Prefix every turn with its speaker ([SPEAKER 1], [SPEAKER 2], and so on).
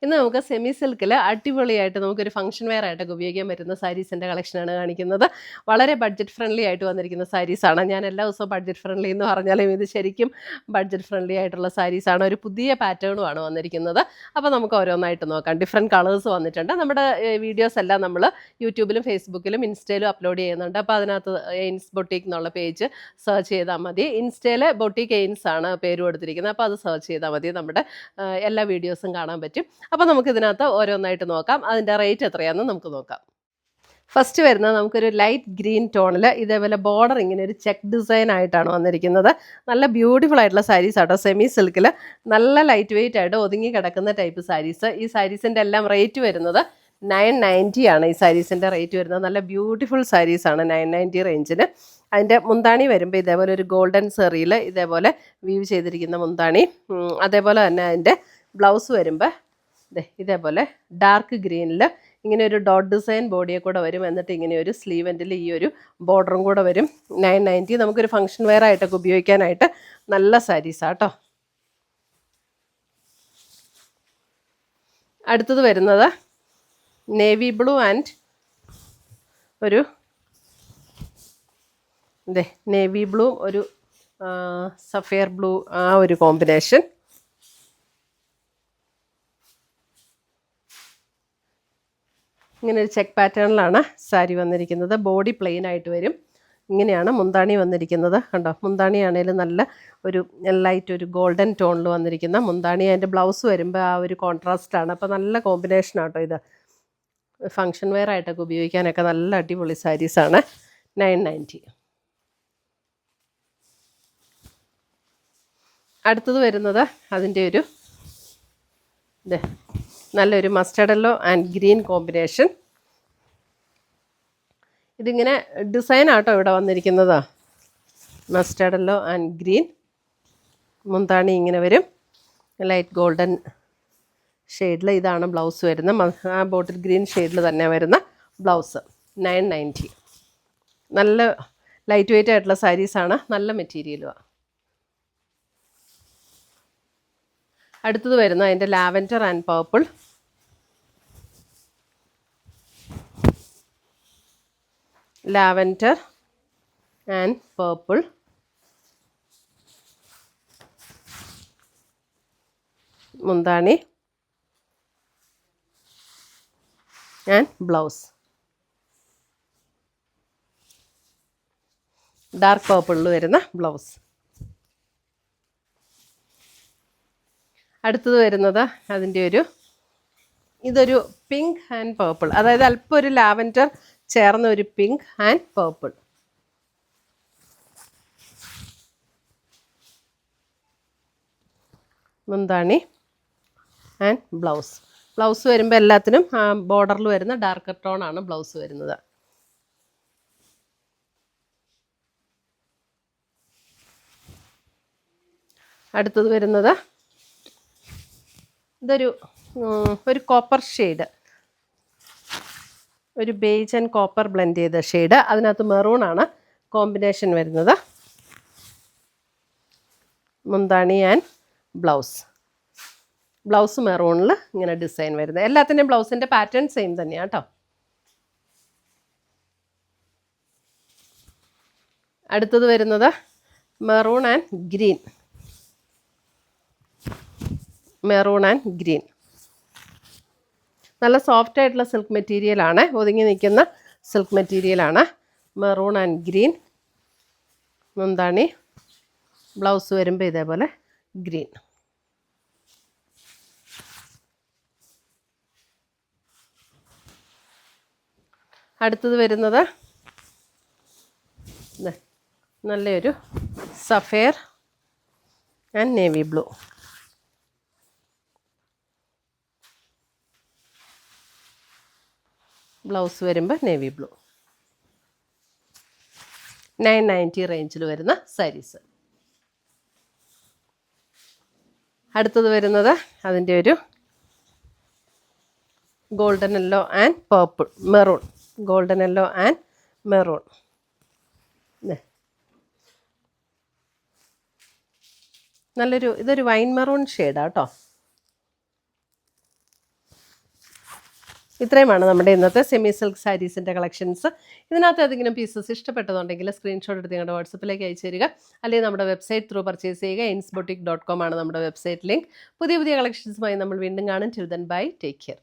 [SPEAKER 1] ഇന്ന് നമുക്ക് സെമി സിൽക്കിൽ അടിപൊളിയായിട്ട് നമുക്കൊരു ഫംഗ്ഷൻ വെയർ ആയിട്ടൊക്കെ ഉപയോഗിക്കാൻ പറ്റുന്ന സാരീസിൻ്റെ കളക്ഷനാണ് കാണിക്കുന്നത്. വളരെ ബഡ്ജറ്റ് ഫ്രണ്ട്ലി ആയിട്ട് വന്നിരിക്കുന്ന സാരീസാണ്. ഞാൻ എല്ലാ ദിവസവും ബഡ്ജറ്റ് ഫ്രണ്ട്ലി എന്ന് പറഞ്ഞാലും ഇത് ശരിക്കും ബഡ്ജറ്റ് ഫ്രണ്ട്ലി ആയിട്ടുള്ള സാരീസാണ്. ഒരു പുതിയ പാറ്റേണുമാണ് വന്നിരിക്കുന്നത്. അപ്പോൾ നമുക്ക് ഓരോന്നായിട്ട് നോക്കാം. ഡിഫറെൻറ്റ് കളേഴ്സ് വന്നിട്ടുണ്ട്. നമ്മുടെ വീഡിയോസ് എല്ലാം നമ്മൾ യൂട്യൂബിലും ഫേസ്ബുക്കിലും ഇൻസ്റ്റയിലും അപ്ലോഡ് ചെയ്യുന്നുണ്ട്. അപ്പോൾ അതിനകത്ത് എയിൻസ് ബൊട്ടീക്ക് എന്നുള്ള പേജ് സെർച്ച് ചെയ്താൽ മതി. ഇൻസ്റ്റയിൽ ബൊട്ടീക്ക് എയിൻസ് ആണ് പേര് കൊടുത്തിരിക്കുന്നത്. അപ്പോൾ അത് സെർച്ച് ചെയ്താൽ മതി. നമ്മുടെ എല്ലാ വീഡിയോസും കാണാൻ പറ്റും. അപ്പോൾ നമുക്ക് ഇതിനകത്ത് ഓരോന്നായിട്ട് നോക്കാം. അതിൻ്റെ റേറ്റ് എത്രയാണെന്ന് നമുക്ക് നോക്കാം. ഫസ്റ്റ് വരുന്നത് നമുക്കൊരു ലൈറ്റ് ഗ്രീൻ ടോണിൽ ഇതേപോലെ ബോർഡർ ഇങ്ങനെ ഒരു ചെക്ക് ഡിസൈൻ ആയിട്ടാണ് വന്നിരിക്കുന്നത്. നല്ല ബ്യൂട്ടിഫുൾ ആയിട്ടുള്ള സാരീസ് ആട്ടോ. സെമി സിൽക്കിൽ നല്ല ലൈറ്റ് വെയിറ്റ് ആയിട്ട് ഒതുങ്ങി കിടക്കുന്ന ടൈപ്പ് സാരീസ്. ഈ സാരീസിൻ്റെ എല്ലാം റേറ്റ് വരുന്നത് 990 ആണ്. ഈ സാരീസിൻ്റെ റേറ്റ് വരുന്നത്. നല്ല ബ്യൂട്ടിഫുൾ സാരീസാണ് 990 റേഞ്ചിന്. അതിൻ്റെ മുന്താണി വരുമ്പോൾ ഇതേപോലെ ഒരു ഗോൾഡൻ സെറിയിൽ ഇതേപോലെ വീവ് ചെയ്തിരിക്കുന്ന മുന്താണി. അതേപോലെ തന്നെ അതിൻ്റെ ബ്ലൗസ് വരുമ്പോൾ ഇതേപോലെ ഡാർക്ക് ഗ്രീനിൽ ഇങ്ങനെ ഒരു ഡോട്ട് ഡിസൈൻ ബോഡിയെ കൂടെ വരും. എന്നിട്ട് ഇങ്ങനെ ഒരു സ്ലീവ് എൻഡിൽ ഈ ഒരു ബോർഡറും കൂടെ വരും. 990. നമുക്കൊരു ഫംഗ്ഷൻ വെയർ ആയിട്ടൊക്കെ ഉപയോഗിക്കാനായിട്ട് നല്ല സാരീസാട്ടോ. അടുത്തത് വരുന്നത് നേവി ബ്ലൂ ആൻഡ് ഒരു നേവി ബ്ലൂ ഒരു സഫയർ ബ്ലൂ ആ ഒരു കോമ്പിനേഷൻ. ഇങ്ങനെ ഒരു ചെക്ക് പാറ്റേണിലാണ് സാരി വന്നിരിക്കുന്നത്. ബോഡി പ്ലെയിൻ ആയിട്ട് വരും. ഇങ്ങനെയാണ് മുന്താണി വന്നിരിക്കുന്നത്. കണ്ടോ, മുന്താണി ആണെങ്കിലും നല്ല ഒരു ലൈറ്റ് ഒരു ഗോൾഡൻ ടോണിൽ വന്നിരിക്കുന്ന മുന്താണി. അതിൻ്റെ ബ്ലൗസ് വരുമ്പോൾ ആ ഒരു കോൺട്രാസ്റ്റാണ്. അപ്പോൾ നല്ല കോമ്പിനേഷനാട്ടോ ഇത്. ഫംഗ്ഷൻ വെയർ ആയിട്ടൊക്കെ ഉപയോഗിക്കാനൊക്കെ നല്ല അടിപൊളി സാരീസാണ്. 990. അടുത്തത് വരുന്നത് അതിൻ്റെ ഒരു നല്ലൊരു mustard yellow and green combination. ഇതിങ്ങനെ ഡിസൈൻ ആട്ടോ ഇവിടെ വന്നിരിക്കുന്നത്. Mustard yellow and green. മുന്താണി ഇങ്ങനെ വരും ലൈറ്റ് ഗോൾഡൻ ഷെയ്ഡിൽ. ഇതാണ് ബ്ലൗസ് വരുന്നത്. ആ ബോട്ടിൽ ഗ്രീൻ ഷെയ്ഡിൽ തന്നെ വരുന്ന ബ്ലൗസ്. 990. നല്ല ലൈറ്റ് വെയിറ്റ് ആയിട്ടുള്ള സാരീസാണ്. നല്ല മെറ്റീരിയലുമാണ്. അടുത്തത് വരുന്നത് അതിൻ്റെ lavender and purple. Lavender and purple. മുന്താണി ആൻഡ് ബ്ലൗസ്. ഡാർക്ക് പർപ്പിളിൽ വരുന്ന ബ്ലൗസ്. അടുത്തത് വരുന്നത് അതിൻ്റെ ഇതൊരു പിങ്ക് ആൻഡ് പർപ്പിൾ. അതായത് അല്പം ഒരു ലാവൻഡർ ചേർന്ന ഒരു പിങ്ക് ആൻഡ് പർപ്പിൾ. മുന്താണി ആൻഡ് ബ്ലൗസ്. ബ്ലൗസ് വരുമ്പോൾ എല്ലാത്തിനും ബോർഡറിൽ വരുന്ന ഡാർക്കർ ടോണാണ് ബ്ലൗസ് വരുന്നത്. അടുത്തത് വരുന്നത് ഒരു കോപ്പർ ഷെയ്ഡ്, ഒരു ബേജ് ആൻഡ് കോപ്പർ ബ്ലെൻഡ് ചെയ്ത ഷെയ്ഡ്. അതിനകത്ത് മെറൂണാണ് കോമ്പിനേഷൻ വരുന്നത്. മുന്താണി ആൻഡ് ബ്ലൗസ്. ബ്ലൗസ് മെറൂണിൽ ഇങ്ങനെ ഡിസൈൻ വരുന്നത്. എല്ലാത്തിൻ്റെയും ബ്ലൗസിൻ്റെ പാറ്റേൺ സെയിം തന്നെയാണ് കേട്ടോ. അടുത്തത് വരുന്നത് maroon and green. Maroon and green. നല്ല സോഫ്റ്റ് ആയിട്ടുള്ള സിൽക്ക് മെറ്റീരിയലാണ്. ഒതുങ്ങി നിൽക്കുന്ന സിൽക്ക് മെറ്റീരിയലാണ്. Maroon and green. മുന്താണി. ബ്ലൗസ് വരുമ്പോൾ ഇതേപോലെ ഗ്രീൻ. അടുത്തത് വരുന്നത് നല്ലൊരു sapphire and navy blue. Blouse വരുമ്പോൾ നേവി ബ്ലൂ. 990 റേഞ്ചിൽ വരുന്ന സാരീസ്. അടുത്തത് വരുന്നത് അതിൻ്റെ ഒരു golden yellow and purple maroon. Golden yellow and maroon. നല്ലൊരു ഇതൊരു വൈൻ മെറൂൺ ഷെയ്ഡാണ് കേട്ടോ. ഇത്രയുമാണ് നമ്മുടെ ഇന്നത്തെ സെമി സിൽക്ക് സാരീസിൻ്റെ കളക്ഷൻസ്. ഇതിനകത്ത് ഏതെങ്കിലും പീസസ് ഇഷ്ടപ്പെട്ടതുണ്ടെങ്കിൽ സ്ക്രീൻഷോട്ട് എടുത്ത് ഞങ്ങളുടെ വാട്സപ്പിലേക്ക് അയച്ചു തരിക, അല്ലെങ്കിൽ നമ്മുടെ വെബ്സൈറ്റ് ത്രൂ പർച്ചേസ് ചെയ്യുക. insboutique.com ആണ് നമ്മുടെ വെബ്സൈറ്റ് ലിങ്ക്. പുതിയ പുതിയ കളക്ഷൻസുമായി നമ്മൾ വീണ്ടും കാണും. Till then bye, take care.